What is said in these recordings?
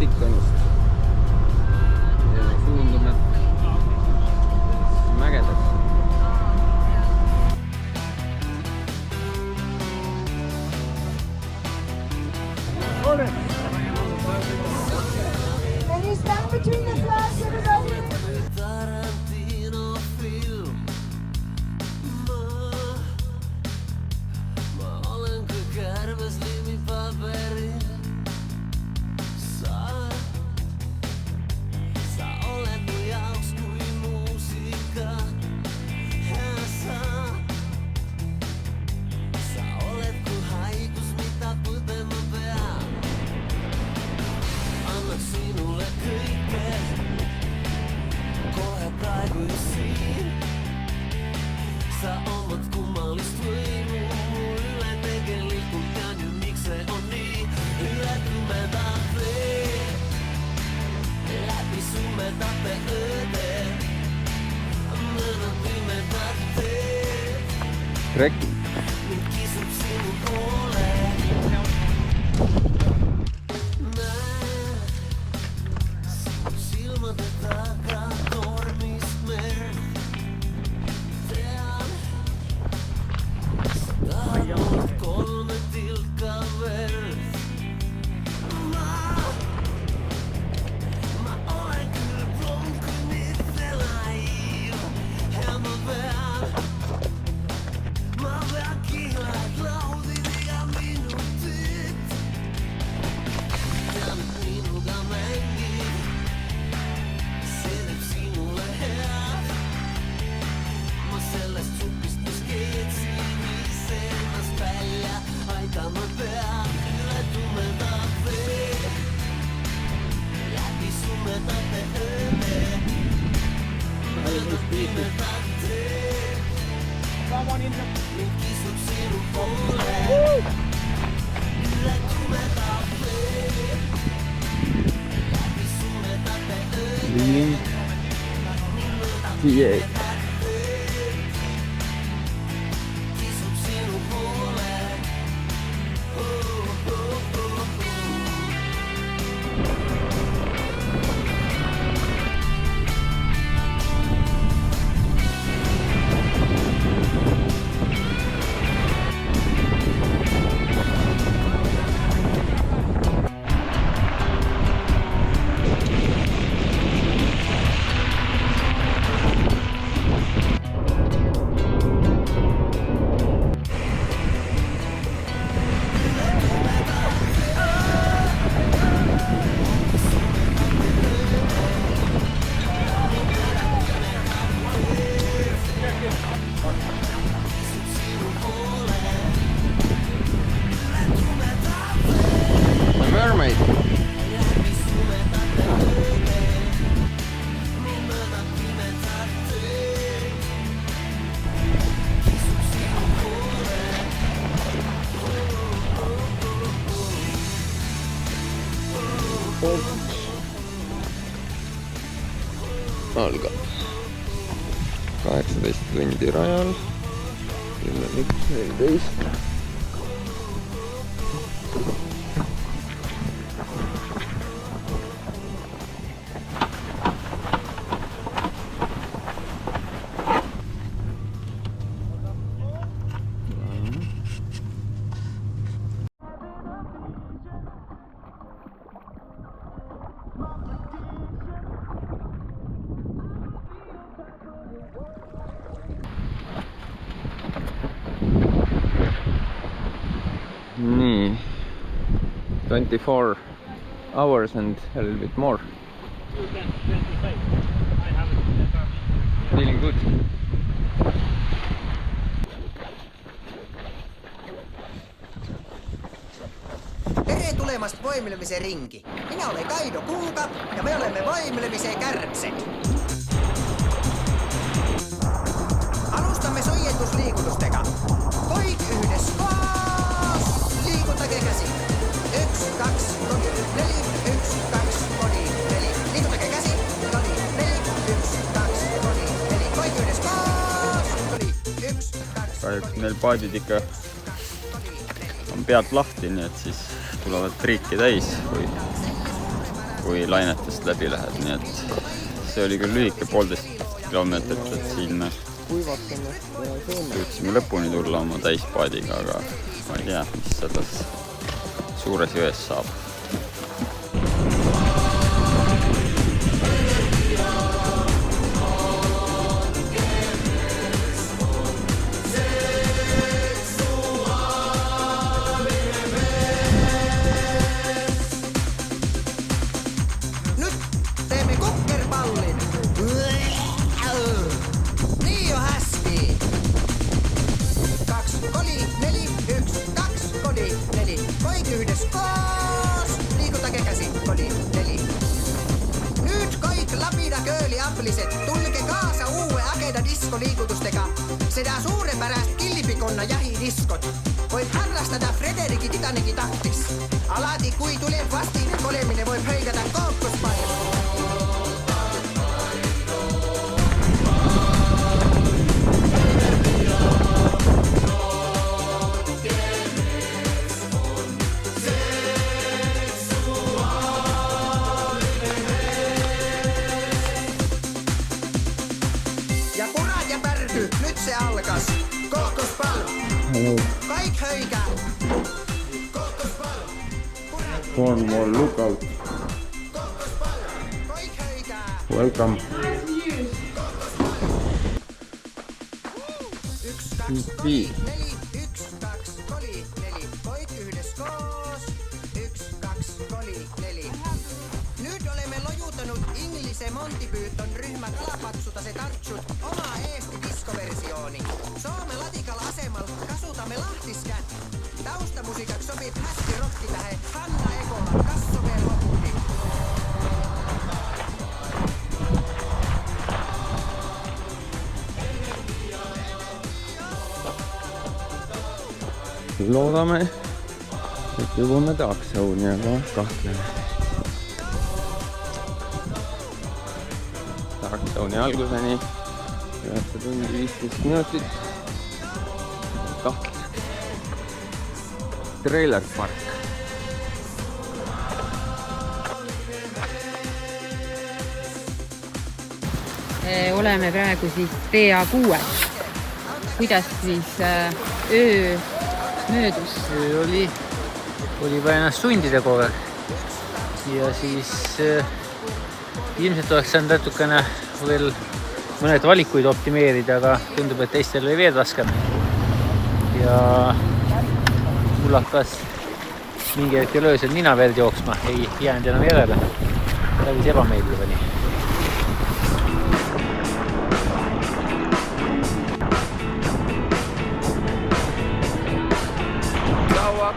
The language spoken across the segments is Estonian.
Tritonist. Ja suundume mägedeks. Can you stand between the flags, everybody? Trekking. Lean TA. Mermaid. Algab 18 tundi rajal, 10:14. Nii, 24 hours and a little bit more. Feeling good. Tere tulemast Voimlemise ringi. Minä olen Kaido Kuuka ja me olemme Voimlemise kärpset. Alustamme sojentusliikutustega. Poik yhdessä vaas! Liikutage käsi. 1, 2, kodi, 4, 1, 2, kodi, 4. Liikutage käsi. Kodi, 4, 1, 2, kodi, 4. Poik yhdessä vaas! Kodi, 1, 2, kahjuks neil paadid ikka on pealt lahti, nii et siis tulevad triiki täis, kui lainetest läbi lähed, nii et see oli küll lühike 1,5 kilomeetrit, et siin me suutsime lõpuni tulla oma täispaadiga, aga ma ei tea, mis selles suures jões saab. Tulge kaasa uue Ageda diskoliikutustega. Seda suurepärast killipikonna jahidiskot võib harrastada Frederiki Titaniki tahtis. Alati kui tuleb vastine kolemine võib hõigata kookospalja. Nyt se alkas. Kookospallo. Kaik höikä. Kookospallo. One more lookout. Kookospallo. Kaik höikä. Welcome. 1, 2, 4, 1, 2, 4. Poik yhdes koos. 1, 2, 4. Nyt olemme lojuttanut Inglise Montipyytton ryhmä kalapaksuta se tartsut oma Eesti diskoversiooni. Soome Latikalla asemalla kasutamme lahtiskän. Taustamusiikaksi sopii hästi rokkitähe Hanna Ekola Kassoveen loputi. Loodame, et jõuame Taaksauni, aga kahtleme. Taaksauni alguseni 9 tundi 15 minutit. Kahtleme. Trailer park. Oleme praegu siis PA6. Kuidas siis öö möödus? Oli vaja ennast sundida kogu aeg. Ja siis ilmselt oleks saanud natukene veel mõned valikuid optimeerida, aga tundub, et teistel oli veel raskem. Ja mul hakkas mingi hetkel öösel nina verd jooksma, ei jäänud enam järele. Päris ebameeldiv oli.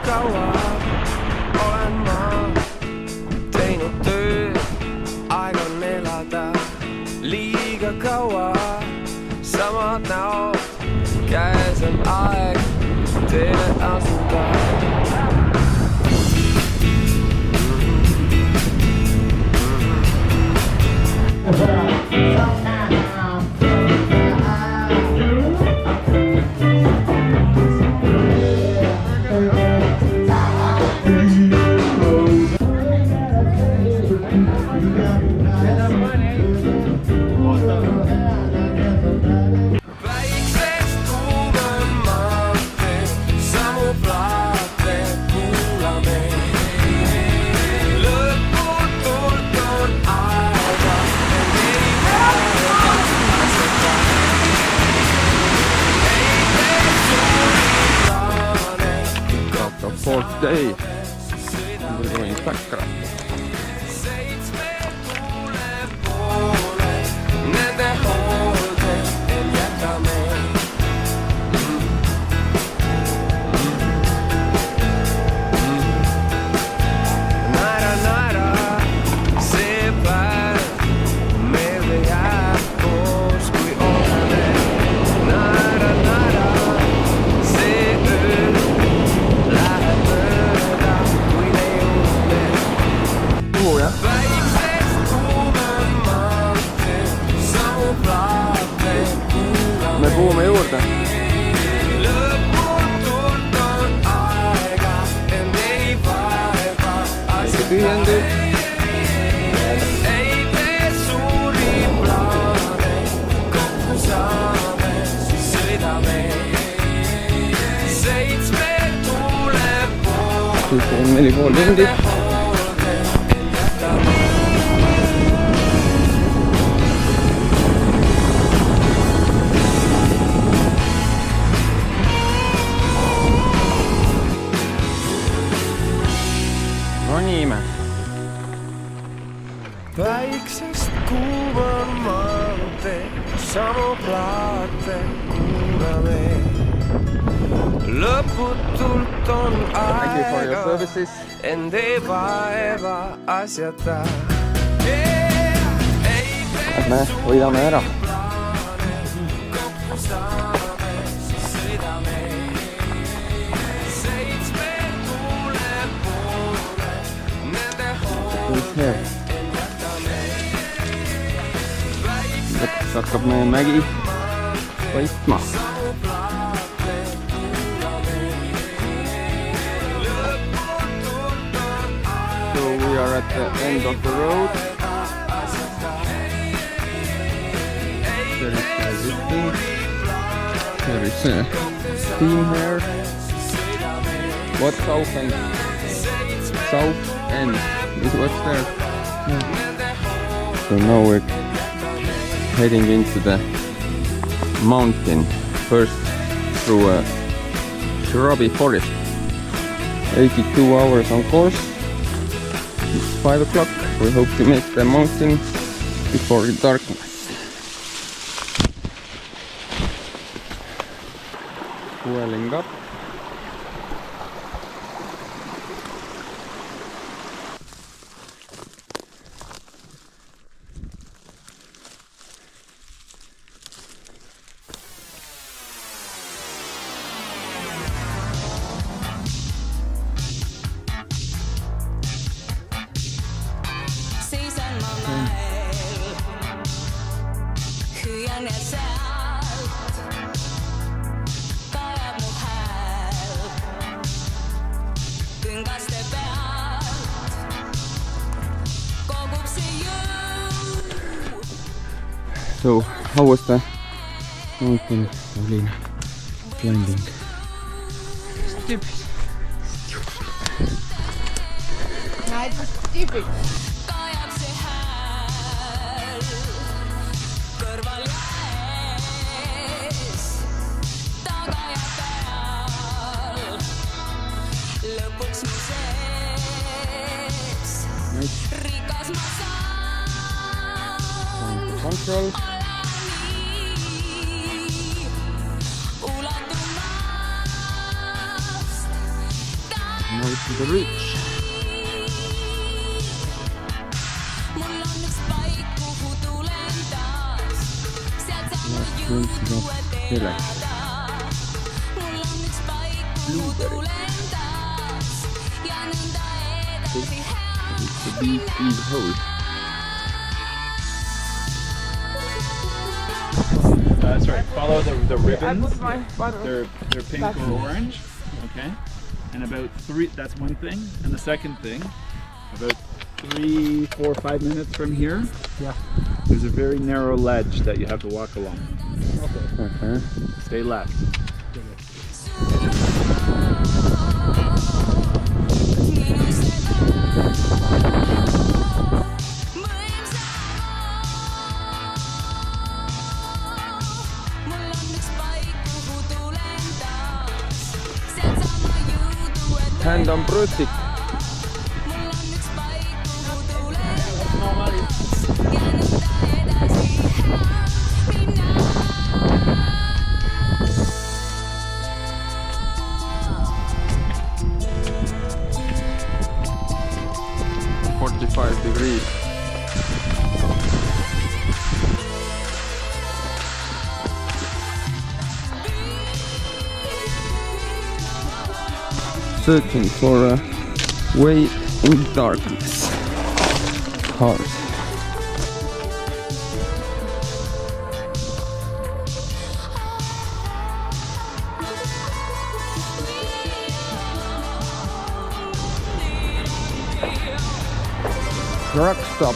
Kaua olen ma teinud tööd, aeg on elada liiga kaua. Samad näod, käes on aeg teele asuda. Fourth day. We're going Sakra. Me puhume juurde. Väike tühjendus. 4,5 tundi. Ronime. Väiksest kuuman maantee, samu plaate kuulame. Lõputult on Thank you for your aega services. end ebaeva asjata. Lähme võidame ära. Lõpuks hakkab meie mägi võitma. So we are at the end of the road. There is a zipline. There is a team here. What south end? South end is what's there. So now we're heading into the mountain, first through a shrubby forest. 82 hours on course. It's 5 o'clock. We hope to make the mountain before darkness. Fueling up. Seisan mä mäel, hyyän ja säät, kajab mu hääl, küngaste pealt, kogub see jõu. So, how was the mountain, Paulina, climbing? Stupid. No, it was stupid. Kajab see hääl, kõrval jääs, taga ja peal, lõpuks mu sees, rikas ma saan, Control. nii, ulatumast, Now to the reach. mul on üks paik, kuhu tulen taas, sealt saan ma Going to juurde the village. mul on üks paik, kuhu tulen taas ja nõnda edasi It's a deep hole. That's right. Follow the ribbons. They're pink or orange. Okay. And about 3. That's one thing. And the second thing, about 3, 4, 5 minutes from here. Yeah. There's a very narrow ledge that you have to walk along. Okay. Stay left. mul on üks paik, kuhu tulen taas, sealt saan ma juurde Hand on brustic. mul on üks paik, kuhu tulen taas ja nõnda edasi minna. 45 degrees. Searching for a way in darkness. Hard. Truck stop.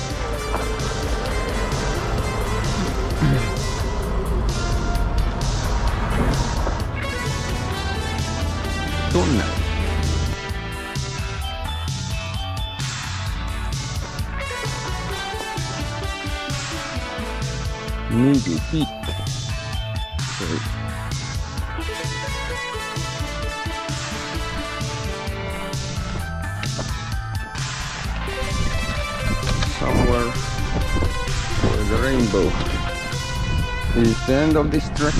Tunnel. Needle Peak. Sorry. Somewhere over the rainbow is the end of this trek.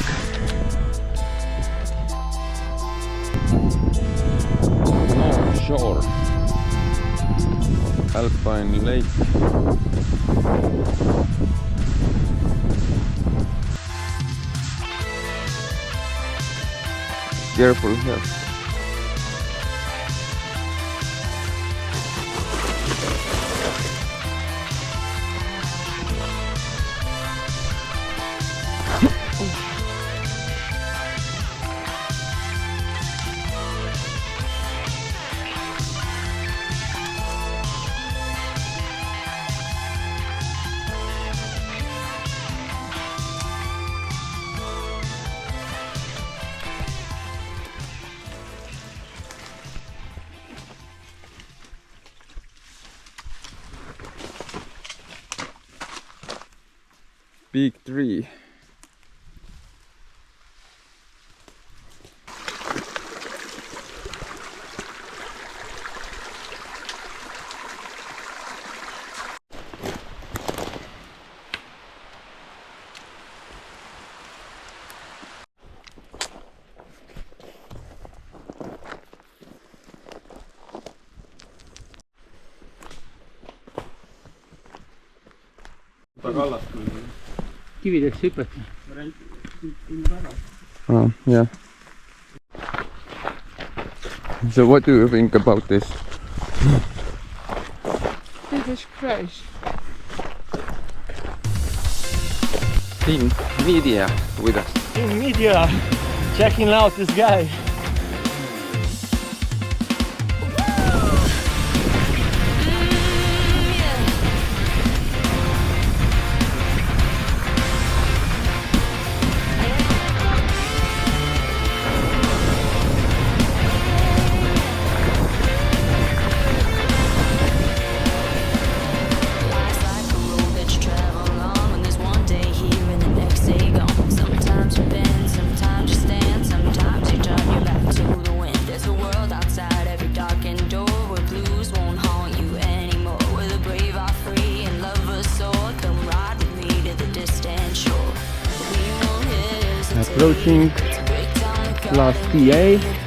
North shore of Alpine Lake. Careful here. Peak 3. Kivideks hüpata. Oh, yeah. So what do you think about this? Dit is crash. Team Media with us. In media, checking out this guy. Approaching last PA.